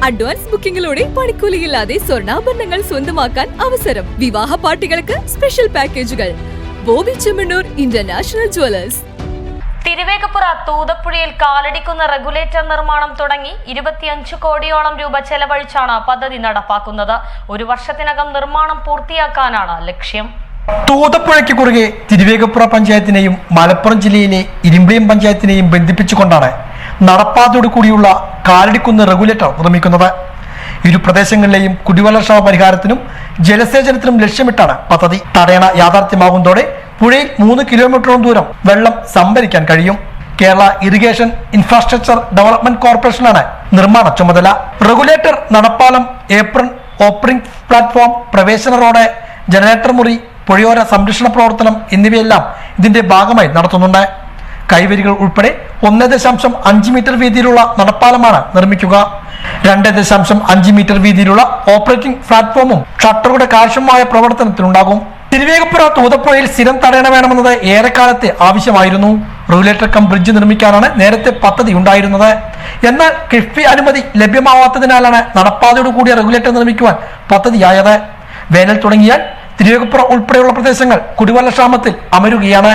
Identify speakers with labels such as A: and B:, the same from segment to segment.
A: Advance ബുക്കിംഗിലൂടെ പണിക്കൂലിയില്ലാതെ സ്വർണ്ണാഭരണങ്ങൾ സ്വന്തമാക്കാൻ അവസരം. വിവാഹ പാർട്ടികൾക്ക് സ്പെഷ്യൽ പാക്കേജുകൾ. Boby Chemmanur international jewellers.
B: തിരുവേഗപ്പുറ തൂതപ്പുഴയിൽ കാലടിക്കുന്ന റെഗുലേറ്റർ നിർമ്മാണം തുടങ്ങി 25 കോടിയോളം രൂപ ചെലവഴിച്ചാണ് പദ്ധതി നടപ്പാക്കുന്നത്. ഒരു വർഷത്തിനകം നിർമ്മാണം പൂർത്തിയാക്കാനാണ് ലക്ഷ്യം.
C: തൂതപ്പുഴയ്ക്ക് കുറുകെ തിരുവേഗപ്പുറ പഞ്ചായത്തിനെയും മലപ്പുറം ജില്ലയിലെ ഇരുമ്പിളിയം പഞ്ചായത്തിനെയും ബന്ധിപ്പിച്ചുകൊണ്ടാണ് നടപ്പാതയോട് കൂടിയുള്ള കാലടിക്കുന്ന് റെഗുലേറ്റർ നിർമ്മിക്കുന്നത്. ഇരു പ്രദേശങ്ങളിലെയും കുടിവെള്ളക്ഷാമ പരിഹാരത്തിനും ജലസേചനത്തിനും ലക്ഷ്യമിട്ടാണ് പദ്ധതി. തടയണ യാഥാർത്ഥ്യമാകുന്നതോടെ പുഴയിൽ 3 കിലോമീറ്ററോളം ദൂരം വെള്ളം സംഭരിക്കാൻ കഴിയും. കേരള ഇറിഗേഷൻ ഇൻഫ്രാസ്ട്രക്ചർ ഡെവലപ്മെന്റ് കോർപ്പറേഷനാണ് നിർമ്മാണ ചുമതല. റെഗുലേറ്റർ, നടപ്പാലം, ഏപ്രൺ, ഓപ്പണിംഗ് പ്ലാറ്റ്ഫോം, പ്രവേശന റോഡ്, ജനറേറ്റർ മുറി, പുഴയോര സംരക്ഷണ പ്രവർത്തനം എന്നിവയെല്ലാം ഇതിന്റെ ഭാഗമായി നടത്തുന്നുണ്ട്. കൈവരികൾ ഉൾപ്പെടെ 1.5 മീറ്റർ വീതിയിലുള്ള നടപ്പാലമാണ് നിർമ്മിക്കുക. 2.5 മീറ്റർ വീതിയിലുള്ള ഓപ്പറേറ്റിംഗ് പ്ലാറ്റ്ഫോമും ഷട്ടറുകളുടെ കാര്യക്ഷമമായ പ്രവർത്തനത്തിലുണ്ടാകും. തിരുവേഗപ്പുറ തൂതപ്പുഴയിൽ സ്ഥിരം തടയണ വേണമെന്നത് ഏറെക്കാലത്തെ ആവശ്യമായിരുന്നു. റെഗുലേറ്റർ കം ബ്രിഡ്ജ് നിർമ്മിക്കാനാണ് നേരത്തെ പദ്ധതി ഉണ്ടായിരുന്നത്. എന്നാൽ കിഫ്ബി അനുമതി ലഭ്യമാവാത്തതിനാലാണ് നടപ്പാതയോട് കൂടിയ റെഗുലേറ്റർ നിർമ്മിക്കുവാൻ പദ്ധതിയായത്. വേനൽ തുടങ്ങിയാൽ തിരുവേഗപ്പുറ ഉൾപ്പെടെയുള്ള പ്രദേശങ്ങൾ കുടിവെള്ളക്ഷാമത്തിൽ അമരുകയാണ്.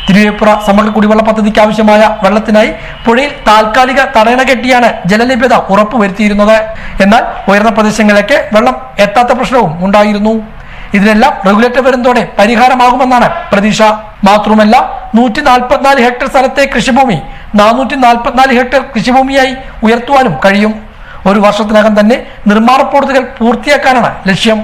C: തിരുവേഗപ്പുറ സമഗ്ര കുടിവെള്ള പദ്ധതിക്ക് ആവശ്യമായ വെള്ളത്തിനായി പുഴയിൽ താൽക്കാലിക തടയണ കെട്ടിയാണ് ജലലഭ്യത ഉറപ്പുവരുത്തിയിരുന്നത്. എന്നാൽ ഉയർന്ന പ്രദേശങ്ങളിലേക്ക് വെള്ളം എത്താത്ത പ്രശ്നവും ഉണ്ടായിരുന്നു. ഇതിനെല്ലാം റെഗുലേറ്റർ വരുന്നതോടെ പരിഹാരമാകുമെന്നാണ് പ്രതീക്ഷ. മാത്രമല്ല 144 ഹെക്ടർ സ്ഥലത്തെ കൃഷിഭൂമി 444 ഹെക്ടർ കൃഷിഭൂമിയായി ഉയർത്തുവാനും കഴിയും. ഒരു വർഷത്തിനകം തന്നെ നിർമ്മാണ പ്രവൃത്തികൾ പൂർത്തിയാക്കാനാണ് ലക്ഷ്യം.